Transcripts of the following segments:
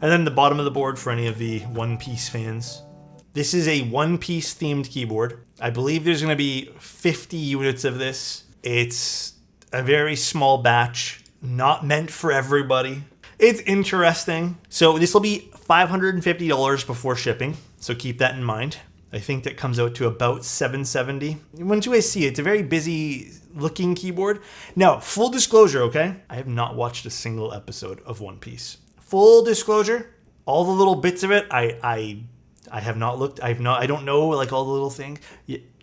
And then the bottom of the board for any of the One Piece fans. This is a One Piece themed keyboard. I believe there's going to be 50 units of this. It's a very small batch, not meant for everybody. It's interesting. So this will be $550 before shipping. So keep that in mind. I think that comes out to about $770. Once you guys see it, it's a very busy looking keyboard. Now, full disclosure, okay? I have not watched a single episode of One Piece. Full disclosure, all the little bits of it, I have not looked. I don't know like all the little things.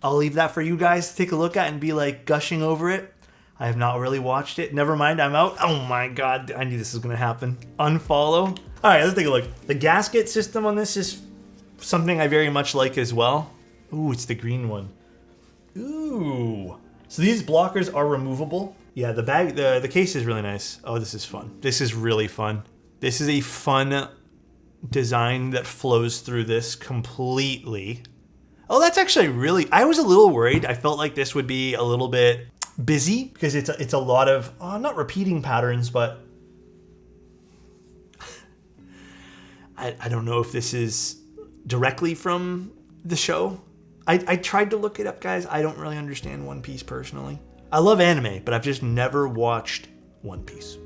I'll leave that for you guys to take a look at and be like gushing over it. I have not really watched it. Never mind, I'm out. Oh my God, I knew this was gonna happen. Unfollow. All right, let's take a look. The gasket system on this is something I very much like as well. Ooh, it's the green one. Ooh. So these blockers are removable. Yeah, the case is really nice. Oh, this is fun. This is really fun. This is a fun design that flows through this completely. Oh, that's actually really, I was a little worried. I felt like this would be a little bit busy because it's a lot of, not repeating patterns, but I don't know if this is directly from the show. I tried to look it up, guys. I don't really understand One Piece personally. I love anime, but I've just never watched One Piece.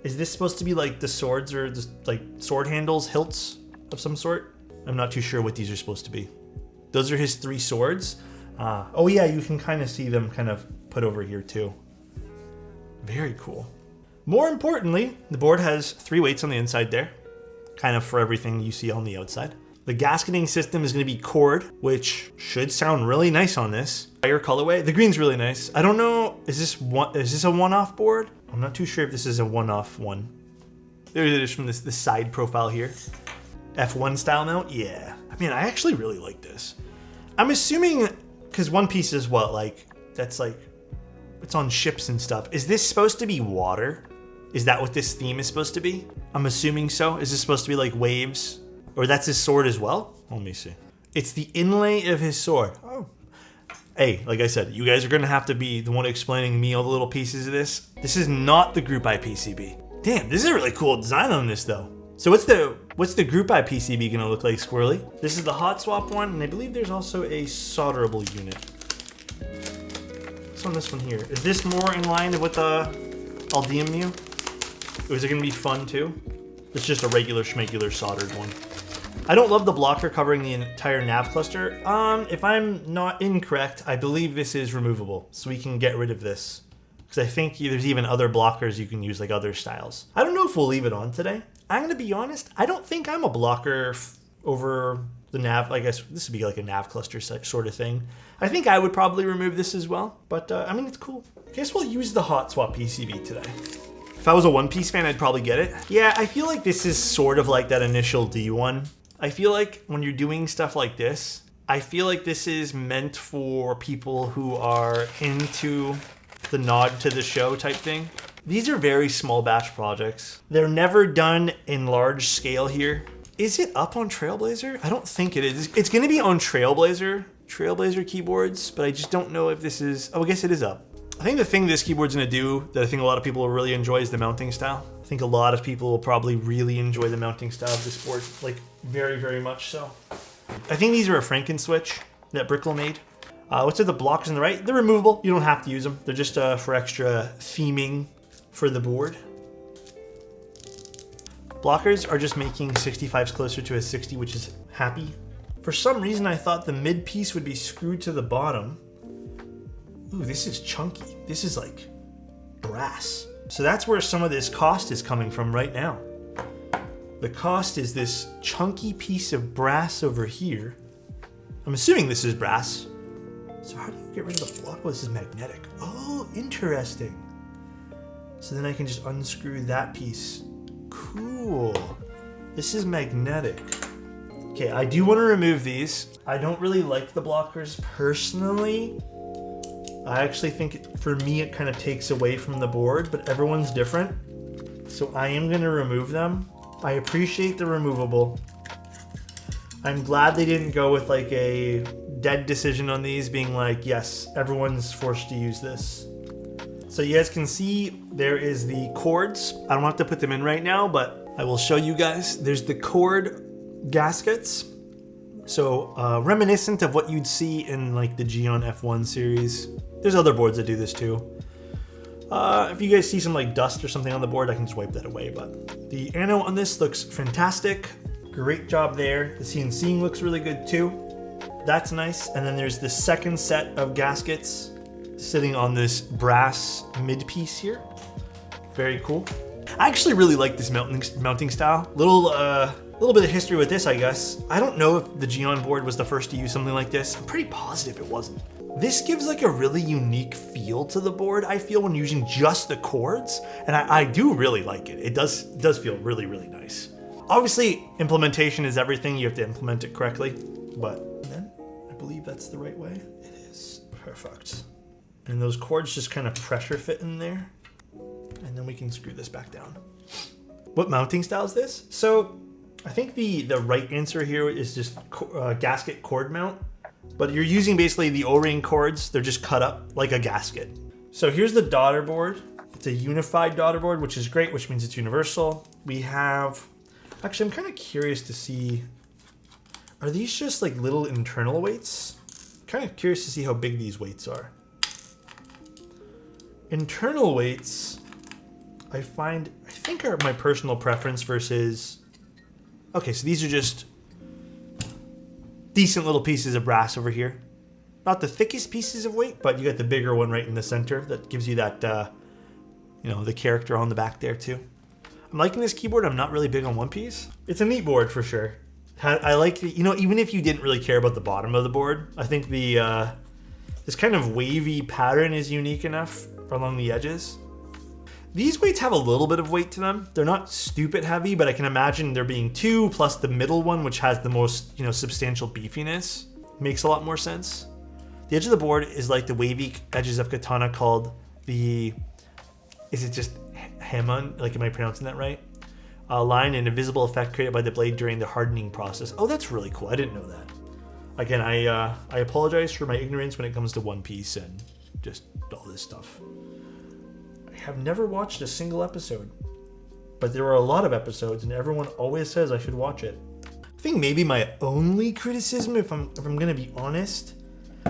Is this supposed to be like the swords or just like sword handles, hilts of some sort? I'm not too sure what these are supposed to be. Those are his 3 swords. Oh yeah, you can kind of see them kind of put over here too. Very cool. More importantly, the board has 3 weights on the inside there, kind of for everything you see on the outside. The gasketing system is going to be cord, which should sound really nice on this. Fire colorway. The green's really nice. I don't know, is this a one-off board? I'm not too sure if this is a one-off one. There it is from this side profile here. F1 style mount? Yeah. I mean, I actually really like this. I'm assuming, because One Piece is what, like, that's like, it's on ships and stuff. Is this supposed to be water? Is that what this theme is supposed to be? I'm assuming so. Is this supposed to be like waves? Or that's his sword as well? Let me see. It's the inlay of his sword. Oh. Hey, like I said, you guys are going to have to be the one explaining me all the little pieces of this. This is not the Group I PCB. Damn, this is a really cool design on this though. So what's the Group I PCB going to look like, Squirrely? This is the hot swap one, and I believe there's also a solderable unit. What's on this one here? Is this more in line with the Aldium? Or is it going to be fun too? It's just a regular schmegular soldered one. I don't love the blocker covering the entire nav cluster. If I'm not incorrect, I believe this is removable, so we can get rid of this. Because I think there's even other blockers you can use, like other styles. I don't know if we'll leave it on today. I'm going to be honest, I don't think I'm a blocker over the nav. I guess this would be like a nav cluster sort of thing. I think I would probably remove this as well, but I mean, it's cool. I guess we'll use the hot swap PCB today. If I was a One Piece fan, I'd probably get it. Yeah, I feel like this is sort of like that initial D one. I feel like when you're doing stuff like this, I feel like this is meant for people who are into the nod to the show type thing. These are very small batch projects. They're never done in large scale here. Is it up on Trailblazer? I don't think it is. It's going to be on Trailblazer keyboards, but I just don't know if this is... Oh, I guess it is up. I think the thing this keyboard's going to do that I think a lot of people will really enjoy is the mounting style. I think a lot of people will probably really enjoy the mounting style of this board, like very, very much so. I think these are a Frakenswitch that Brickle made. What's at the blocks on the right? They're removable. You don't have to use them. They're just for extra theming for the board. Blockers are just making 65s closer to a 60, which is happy. For some reason, I thought the mid piece would be screwed to the bottom. Ooh, this is chunky. This is like brass. So that's where some of this cost is coming from right now. The cost is this chunky piece of brass over here. I'm assuming this is brass. So how do you get rid of the block? Oh, this is magnetic. Oh, interesting. So then I can just unscrew that piece. Cool. This is magnetic. Okay, I do want to remove these. I don't really like the blockers personally. I actually think for me it kind of takes away from the board, but everyone's different. So I am going to remove them. I appreciate the removable. I'm glad they didn't go with like a dead decision on these being like, yes, everyone's forced to use this. So you guys can see there is the cords. I don't have to put them in right now, but I will show you guys. There's the cord gaskets. So reminiscent of what you'd see in like the Geon F1 series. There's other boards that do this too. If you guys see some like dust or something on the board, I can just wipe that away. But the ano on this looks fantastic. Great job there. The CNCing looks really good too. That's nice. And then there's the second set of gaskets sitting on this brass mid piece here. Very cool. I actually really like this mounting style. Little bit of history with this, I guess. I don't know if the Geon board was the first to use something like this. I'm pretty positive it wasn't. This gives like a really unique feel to the board, I feel, when using just the cords. And I do really like it. It does feel really, really nice. Obviously, implementation is everything. You have to implement it correctly. But then, I believe that's the right way. It is. Perfect. And those cords just kind of pressure fit in there. And then we can screw this back down. What mounting style is this? So, I think the right answer here is just gasket cord mount. But you're using basically the O-ring cords. They're just cut up like a gasket. So here's the daughter board. It's a unified daughter board, which is great, which means it's universal. We have... Actually, I'm kind of curious to see... Are these just like little internal weights? Kind of curious to see how big these weights are. Internal weights, I think are my personal preference versus... Okay, so these are just decent little pieces of brass over here. Not the thickest pieces of weight, but you got the bigger one right in the center that gives you that, the character on the back there too. I'm liking this keyboard. I'm not really big on One Piece. It's a neat board for sure. I like the, even if you didn't really care about the bottom of the board, I think the this kind of wavy pattern is unique enough along the edges. These weights have a little bit of weight to them. They're not stupid heavy, but I can imagine there being two plus the middle one, which has the most, substantial beefiness. Makes a lot more sense. The edge of the board is like the wavy edges of katana called the, is it just hamon? Like, am I pronouncing that right? Line, an invisible effect created by the blade during the hardening process. Oh, that's really cool. I didn't know that. Again, I apologize for my ignorance when it comes to One Piece and just all this stuff. I have never watched a single episode, but there are a lot of episodes and everyone always says I should watch it. I think maybe my only criticism, if I'm gonna be honest,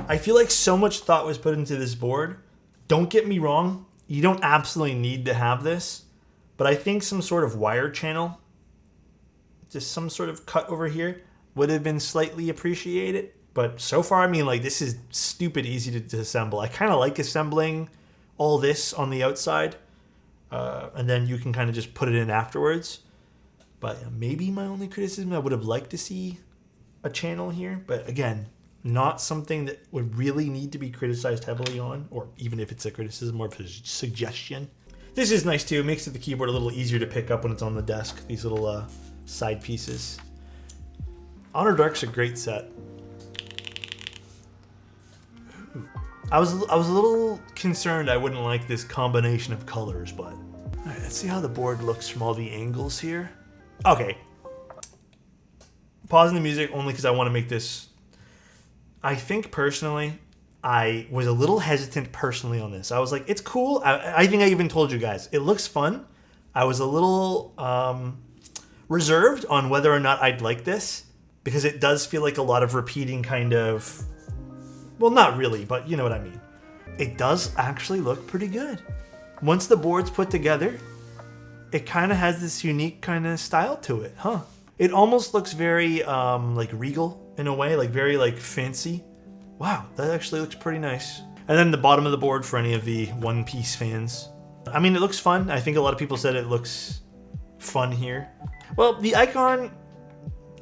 I feel like so much thought was put into this board. Don't get me wrong, you don't absolutely need to have this, but I think some sort of wire channel, just some sort of cut over here, would have been slightly appreciated. But so far, this is stupid easy to assemble. I kind of like assembling all this on the outside, and then you can kind of just put it in afterwards. But maybe my only criticism, I would have liked to see a channel here, but again, not something that would really need to be criticized heavily on, or even if it's a criticism or if it's a suggestion. This is nice too. It makes the keyboard a little easier to pick up when it's on the desk, these little side pieces. Honor Dark's a great set. I was a little concerned I wouldn't like this combination of colors, but... Alright, let's see how the board looks from all the angles here. Okay. Pausing the music only because I want to make this... I think personally, I was a little hesitant personally on this. I was like, it's cool. I think I even told you guys, it looks fun. I was a little reserved on whether or not I'd like this, because it does feel like a lot of repeating kind of... Well, not really, but you know what I mean. It does actually look pretty good. Once the board's put together, it kind of has this unique kind of style to it, huh? It almost looks very like regal in a way, like very like fancy. Wow, that actually looks pretty nice. And then the bottom of the board for any of the One Piece fans. I mean, it looks fun. I think a lot of people said it looks fun here. Well, the icon...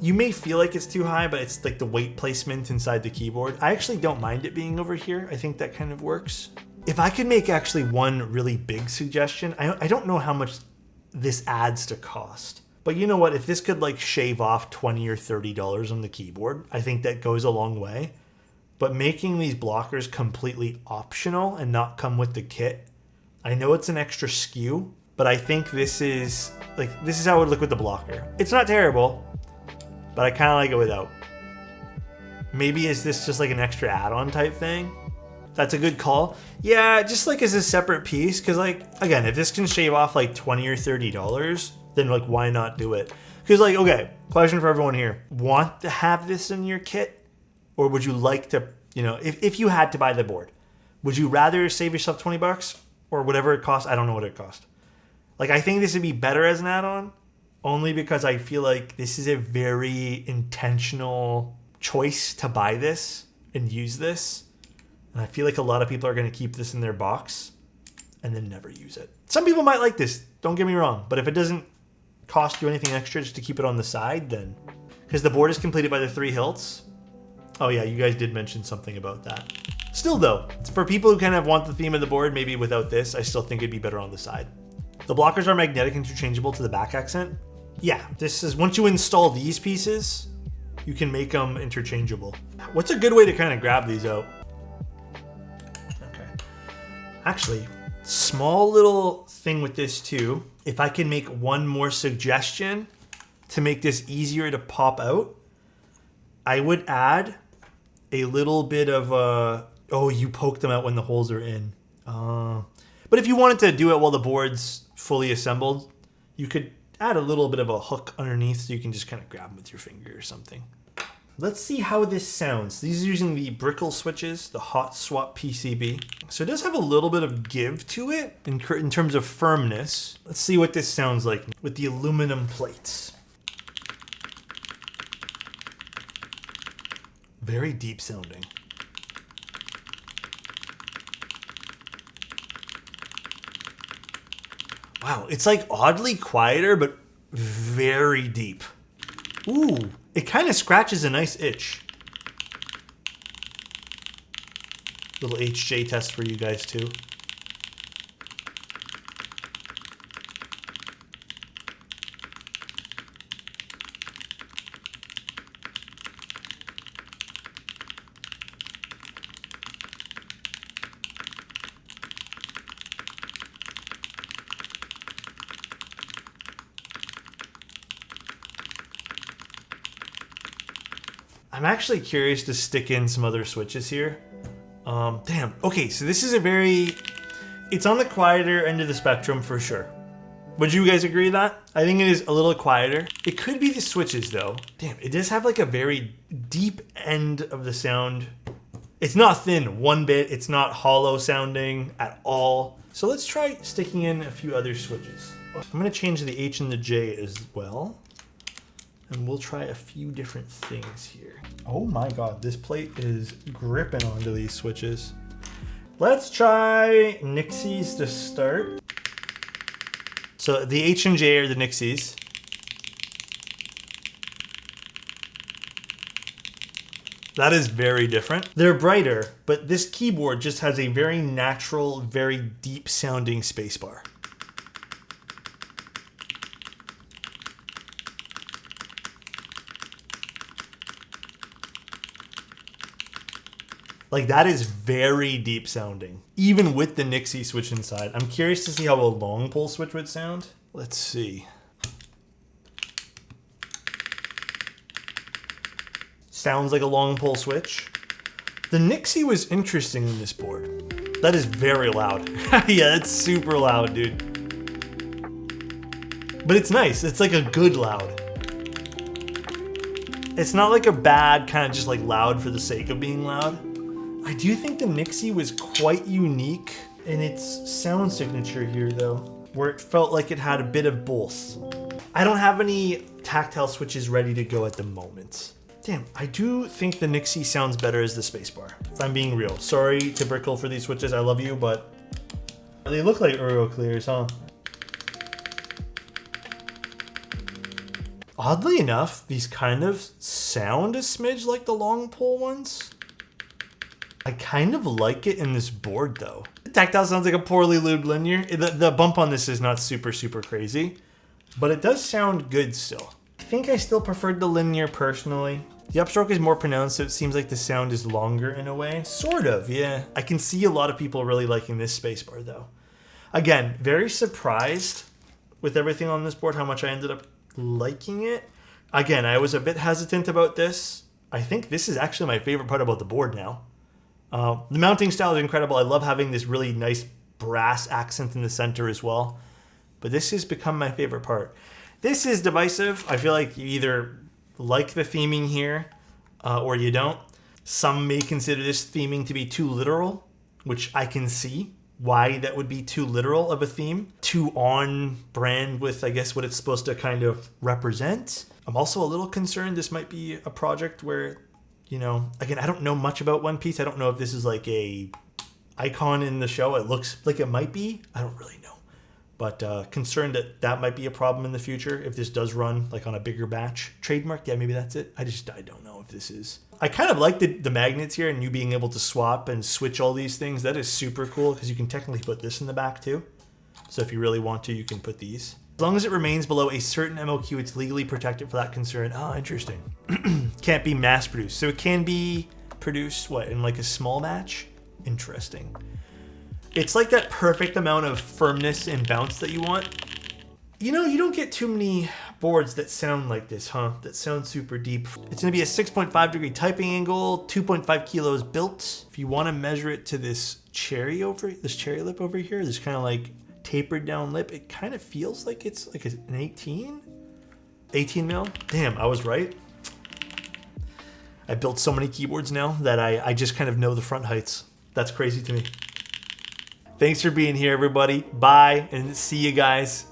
You may feel like it's too high, but it's like the weight placement inside the keyboard. I actually don't mind it being over here. I think that kind of works. If I could make actually one really big suggestion, I don't know how much this adds to cost. But you know what? If this could like shave off $20 or $30 on the keyboard, I think that goes a long way. But making these blockers completely optional and not come with the kit, I know it's an extra SKU, but I think this is how it would look with the blocker. It's not terrible, but I kind of like it without. Maybe is this just like an extra add-on type thing? That's a good call. Yeah, just like as a separate piece, because like, again, if this can shave off like $20 or $30, then like why not do it? Because like, okay, question for everyone here. Want to have this in your kit? Or would you like to, you know, if you had to buy the board, would you rather save yourself $20 or whatever it costs? I don't know what it cost. Like, I think this would be better as an add-on only because I feel like this is a very intentional choice to buy this and use this. And I feel like a lot of people are going to keep this in their box and then never use it. Some people might like this, don't get me wrong. But if it doesn't cost you anything extra just to keep it on the side, then... Because the board is completed by the 3 hilts. Oh yeah, you guys did mention something about that. Still though, for people who kind of want the theme of the board, maybe without this, I still think it'd be better on the side. The blockers are magnetic interchangeable to the back accent. Yeah, this is, once you install these pieces, you can make them interchangeable. What's a good way to kind of grab these out? Okay. Actually, small little thing with this too. If I can make one more suggestion to make this easier to pop out, I would add a little bit of oh, you poke them out when the holes are in. But if you wanted to do it while the board's fully assembled, you could add a little bit of a hook underneath so you can just kind of grab them with your finger or something. Let's see how this sounds. These are using the Brickle switches, the Hot Swap PCB. So it does have a little bit of give to it in terms of firmness. Let's see what this sounds like with the aluminum plates. Very deep sounding. Wow, it's like oddly quieter, but very deep. Ooh, it kind of scratches a nice itch. Little HJ test for you guys too. I'm actually curious to stick in some other switches here. Damn. Okay, so this is a very... It's on the quieter end of the spectrum for sure. Would you guys agree with that? I think it is a little quieter. It could be the switches though. Damn, it does have like a very deep end of the sound. It's not thin one bit. It's not hollow sounding at all. So let's try sticking in a few other switches. I'm gonna change the H and the J as well. And we'll try a few different things here. Oh my God, this plate is gripping onto these switches. Let's try Nixies to start. So the H and J are the Nixies. That is very different. They're brighter, but this keyboard just has a very natural, very deep sounding spacebar. Like that is very deep sounding, even with the Nixie switch inside. I'm curious to see how a long pole switch would sound. Let's see. Sounds like a long pole switch. The Nixie was interesting in this board. That is very loud. Yeah, it's super loud, dude. But it's nice. It's like a good loud. It's not like a bad kind of just like loud for the sake of being loud. I do think the Nixie was quite unique in its sound signature here though, where it felt like it had a bit of both. I don't have any tactile switches ready to go at the moment. Damn, I do think the Nixie sounds better as the spacebar, if I'm being real. Sorry to Brickle for these switches, I love you, but they look like Euro clears, huh? Oddly enough, these kind of sound a smidge like the long pole ones. I kind of like it in this board though. The tactile sounds like a poorly lubed linear. The bump on this is not super crazy, but it does sound good still. I think I still preferred the linear personally. The upstroke is more pronounced, so it seems like the sound is longer in a way. Sort of, yeah. I can see a lot of people really liking this spacebar though. Again, very surprised with everything on this board, how much I ended up liking it. Again, I was a bit hesitant about this. I think this is actually my favorite part about the board now. The mounting style is incredible. I love having this really nice brass accent in the center as well. But this has become my favorite part. This is divisive. I feel like you either like the theming here or you don't. Some may consider this theming to be too literal, which I can see why that would be too literal of a theme. Too on brand with, I guess, what it's supposed to kind of represent. I'm also a little concerned this might be a project where, you know, again, I don't know much about One Piece. I don't know if this is like a icon in the show. It looks like it might be. I don't really know. But concerned that that might be a problem in the future if this does run like on a bigger batch. Trademark, yeah, maybe that's it. I don't know if this is. I kind of like the magnets here and you being able to swap and switch all these things. That is super cool because you can technically put this in the back too. So if you really want to, you can put these. As long as it remains below a certain MOQ, it's legally protected for that concern. Oh, interesting. Can't be mass produced. So it can be produced, what, in like a small batch? Interesting. It's like that perfect amount of firmness and bounce that you want. You know, you don't get too many boards that sound like this, huh? That sound super deep. It's gonna be a 6.5 degree typing angle, 2.5 kilos built. If you wanna measure it to this cherry lip over here, this kind of like tapered down lip, it kind of feels like it's like an 18 mil. Damn, I was right. I built so many keyboards now that I just kind of know the front heights. That's crazy to me. Thanks for being here, everybody. Bye, and see you guys